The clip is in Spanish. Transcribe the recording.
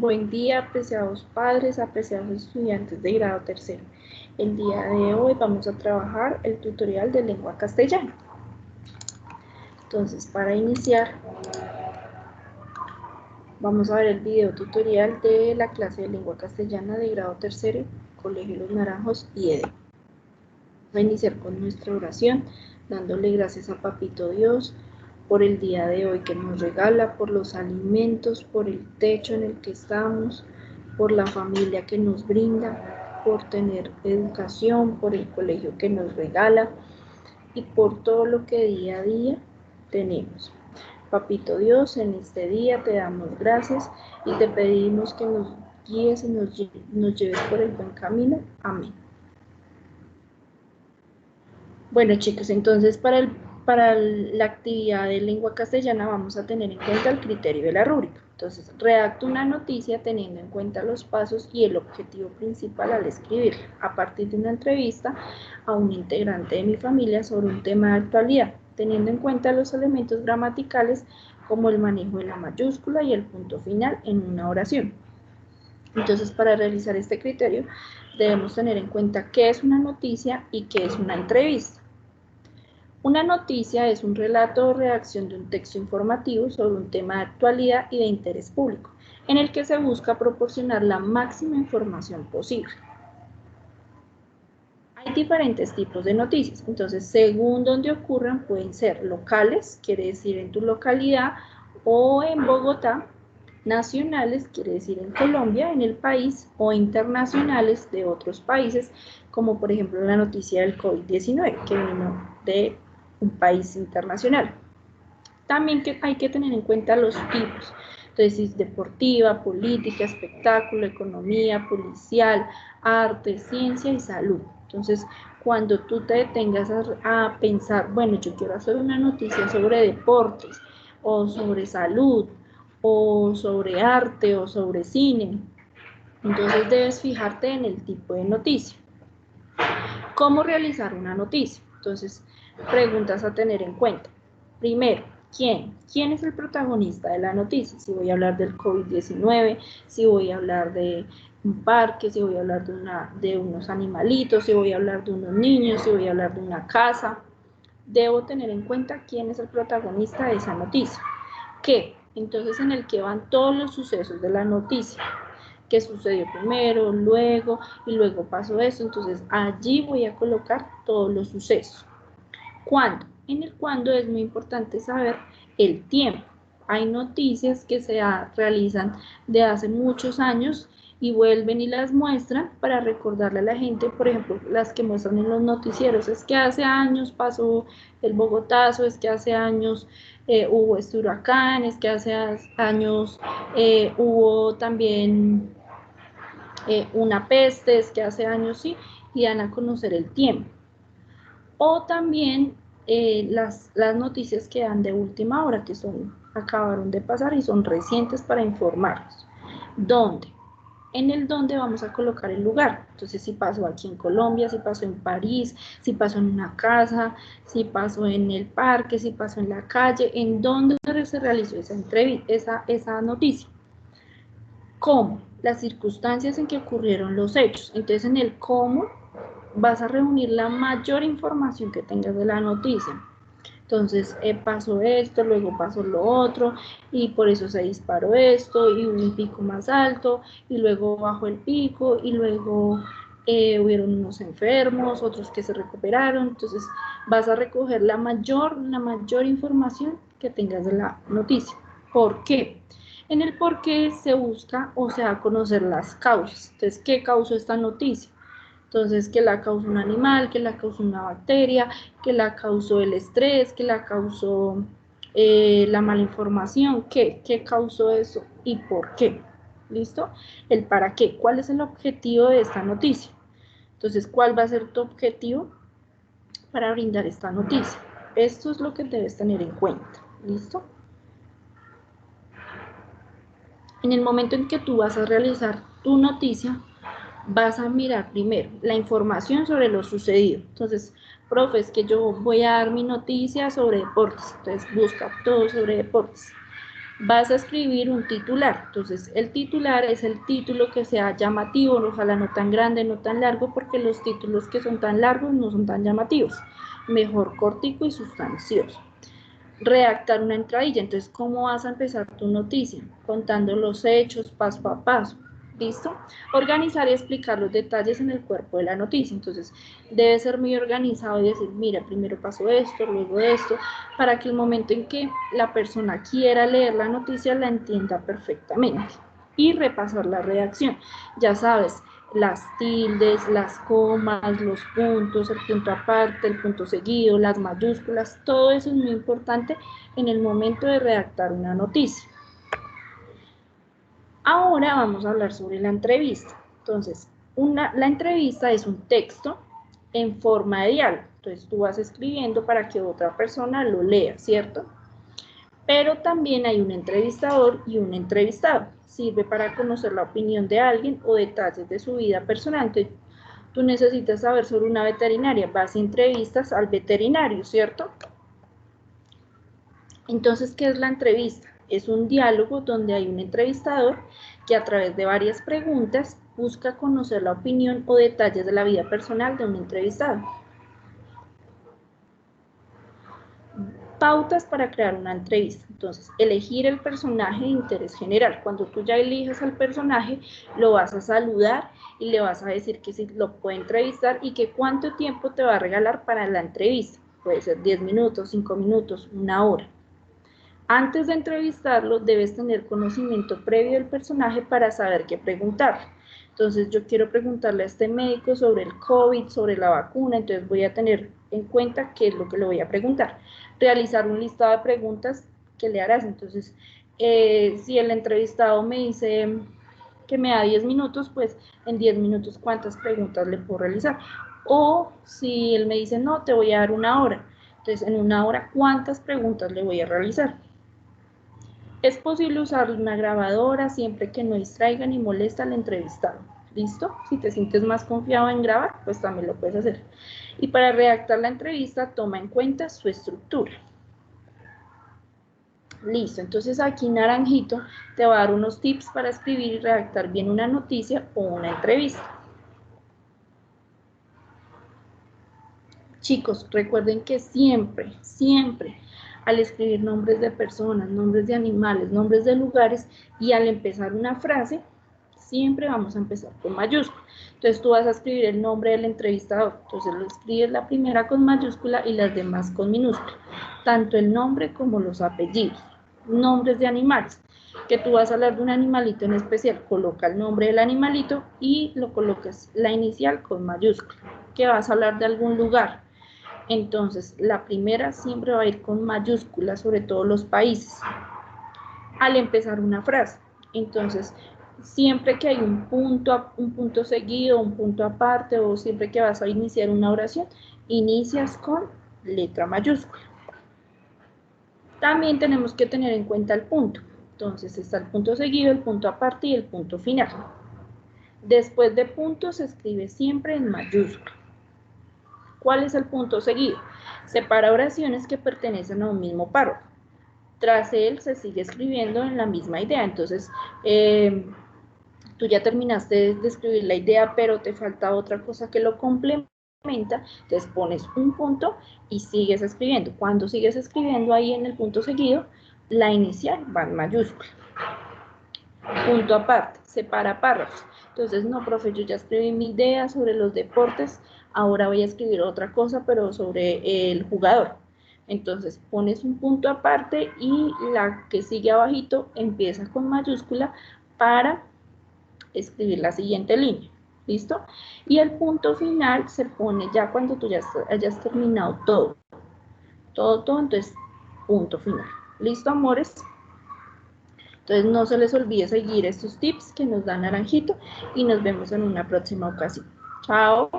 Buen día, apreciados padres, apreciados estudiantes de grado tercero. El día de hoy vamos a trabajar el tutorial de lengua castellana. Entonces, para iniciar, vamos a ver el video tutorial de la clase de lengua castellana de grado tercero, Colegio Los Naranjos y EDE. Vamos a iniciar con nuestra oración, dándole gracias a Papito Dios por el día de hoy que nos regala, por los alimentos, por el techo en el que estamos, por la familia que nos brinda, por tener educación, por el colegio que nos regala y por todo lo que día a día tenemos. Papito Dios, en este día te damos gracias y te pedimos que nos guíes y nos lleves por el buen camino. Amén. Bueno, chicos, entonces para la actividad de lengua castellana vamos a tener en cuenta el criterio de la rúbrica. Entonces, redacto una noticia teniendo en cuenta los pasos y el objetivo principal al escribirla, a partir de una entrevista a un integrante de mi familia sobre un tema de actualidad, teniendo en cuenta los elementos gramaticales como el manejo de la mayúscula y el punto final en una oración. Entonces, para realizar este criterio, debemos tener en cuenta qué es una noticia y qué es una entrevista. Una noticia es un relato o redacción de un texto informativo sobre un tema de actualidad y de interés público, en el que se busca proporcionar la máxima información posible. Hay diferentes tipos de noticias, entonces según donde ocurran pueden ser locales, quiere decir en tu localidad o en Bogotá, nacionales, quiere decir en Colombia, en el país, o internacionales de otros países, como por ejemplo la noticia del COVID-19, que vino de un país internacional. También hay que tener en cuenta los tipos, entonces deportiva, política, espectáculo, economía, policial, arte, ciencia y salud. Entonces, cuando tú te detengas a pensar, bueno, yo quiero hacer una noticia sobre deportes, o sobre salud, o sobre arte, o sobre cine, entonces debes fijarte en el tipo de noticia. ¿Cómo realizar una noticia? Entonces, preguntas a tener en cuenta. Primero, ¿quién? ¿Quién es el protagonista de la noticia? Si voy a hablar del COVID-19, si voy a hablar de un parque, si voy a hablar de unos animalitos, si voy a hablar de unos niños, si voy a hablar de una casa. Debo tener en cuenta quién es el protagonista de esa noticia. ¿Qué? Entonces, en el que van todos los sucesos de la noticia. ¿Qué sucedió primero, luego, y luego pasó eso? Entonces, allí voy a colocar todos los sucesos. ¿Cuándo? En el cuándo es muy importante saber el tiempo. Hay noticias que se realizan de hace muchos años y vuelven y las muestran para recordarle a la gente, por ejemplo, las que muestran en los noticieros, es que hace años pasó el Bogotazo, es que hace años hubo este huracán, es que hace años hubo también una peste, es que hace años sí, y dan a conocer el tiempo. O también las noticias que dan de última hora, que acabaron de pasar y son recientes para informarnos. ¿Dónde? En el dónde vamos a colocar el lugar. Entonces, si pasó aquí en Colombia, si pasó en París, si pasó en una casa, si pasó en el parque, si pasó en la calle, en dónde se realizó esa noticia. ¿Cómo? Las circunstancias en que ocurrieron los hechos. Entonces, en el cómo vas a reunir la mayor información que tengas de la noticia. Entonces, pasó esto, luego pasó lo otro, y por eso se disparó esto, y hubo un pico más alto, y luego bajó el pico, y luego hubieron unos enfermos, otros que se recuperaron. Entonces, vas a recoger la mayor información que tengas de la noticia. ¿Por qué? En el por qué se busca o se da a conocer las causas. Entonces, ¿qué causó esta noticia? Entonces, que la causó un animal, que la causó una bacteria, que la causó el estrés, que la causó la mala información, ¿qué causó eso y por qué? ¿Listo? El para qué, ¿cuál es el objetivo de esta noticia? Entonces, ¿cuál va a ser tu objetivo para brindar esta noticia? Esto es lo que debes tener en cuenta, ¿listo? En el momento en que tú vas a realizar tu noticia, vas a mirar primero la información sobre lo sucedido. Entonces, profe, es que yo voy a dar mi noticia sobre deportes, entonces busca todo sobre deportes. vas a escribir un titular. Entonces, el titular es el título que sea llamativo, ojalá no tan grande, no tan largo, porque los títulos que son tan largos no son tan llamativos. Mejor cortico y sustancioso. Redactar una entradilla. Entonces, ¿cómo vas a empezar tu noticia? Contando los hechos paso a paso. ¿Listo? Organizar y explicar los detalles en el cuerpo de la noticia. Entonces, debe ser muy organizado y decir, mira, primero pasó esto, luego esto, para que el momento en que la persona quiera leer la noticia la entienda perfectamente. Y repasar la redacción. Ya sabes, las tildes, las comas, los puntos, el punto aparte, el punto seguido, las mayúsculas, todo eso es muy importante en el momento de redactar una noticia. Ahora vamos a hablar sobre la entrevista. Entonces, la entrevista es un texto en forma de diálogo. Entonces, tú vas escribiendo para que otra persona lo lea, ¿cierto? Pero también hay un entrevistador y un entrevistado. Sirve para conocer la opinión de alguien o detalles de su vida personal. Entonces, tú necesitas saber sobre una veterinaria, vas y entrevistas al veterinario, ¿cierto? Entonces, ¿qué es la entrevista? Es un diálogo donde hay un entrevistador que a través de varias preguntas busca conocer la opinión o detalles de la vida personal de un entrevistado. Pautas para crear una entrevista. Entonces, elegir el personaje de interés general. Cuando tú ya eliges al personaje, lo vas a saludar y le vas a decir que si lo puede entrevistar y que cuánto tiempo te va a regalar para la entrevista. Puede ser 10 minutos, 5 minutos, 1 hora. Antes de entrevistarlo, debes tener conocimiento previo del personaje para saber qué preguntar. Entonces, yo quiero preguntarle a este médico sobre el COVID, sobre la vacuna, entonces voy a tener en cuenta qué es lo que le voy a preguntar. Realizar un listado de preguntas que le harás. Entonces, si el entrevistado me dice que me da 10 minutos, pues en 10 minutos, ¿cuántas preguntas le puedo realizar? O si él me dice, no, te voy a dar 1 hora. Entonces, en 1 hora, ¿cuántas preguntas le voy a realizar? Es posible usar una grabadora siempre que no distraiga ni molesta al entrevistado. ¿Listo? Si te sientes más confiado en grabar, pues también lo puedes hacer. Y para redactar la entrevista, toma en cuenta su estructura. Listo, entonces aquí naranjito te va a dar unos tips para escribir y redactar bien una noticia o una entrevista. Chicos, recuerden que siempre, siempre, al escribir nombres de personas, nombres de animales, nombres de lugares y al empezar una frase, siempre vamos a empezar con mayúscula. Entonces tú vas a escribir el nombre del entrevistador, entonces lo escribes la primera con mayúscula y las demás con minúscula, tanto el nombre como los apellidos. Nombres de animales, que tú vas a hablar de un animalito en especial, coloca el nombre del animalito y lo colocas la inicial con mayúscula. Que vas a hablar de algún lugar, entonces la primera siempre va a ir con mayúsculas, sobre todo los países, al empezar una frase. Entonces, siempre que hay un punto seguido, un punto aparte, o siempre que vas a iniciar una oración, inicias con letra mayúscula. También tenemos que tener en cuenta el punto. Entonces está el punto seguido, el punto aparte y el punto final. Después de punto se escribe siempre en mayúscula. ¿Cuál es el punto seguido? Separa oraciones que pertenecen a un mismo párrafo. Tras él se sigue escribiendo en la misma idea. Entonces, tú ya terminaste de escribir la idea, pero te falta otra cosa que lo complementa. Entonces pones un punto y sigues escribiendo. Cuando sigues escribiendo ahí en el punto seguido, la inicial va en mayúscula. Punto aparte, separa párrafos. Entonces, no, profe, yo ya escribí mi idea sobre los deportes, ahora voy a escribir otra cosa, pero sobre el jugador. Entonces, pones un punto aparte y la que sigue abajito empieza con mayúscula para escribir la siguiente línea. ¿Listo? Y el punto final se pone ya cuando tú ya hayas terminado todo. Todo, entonces, punto final. ¿Listo, amores? Entonces no se les olvide seguir estos tips que nos da Naranjito y nos vemos en una próxima ocasión. Chao.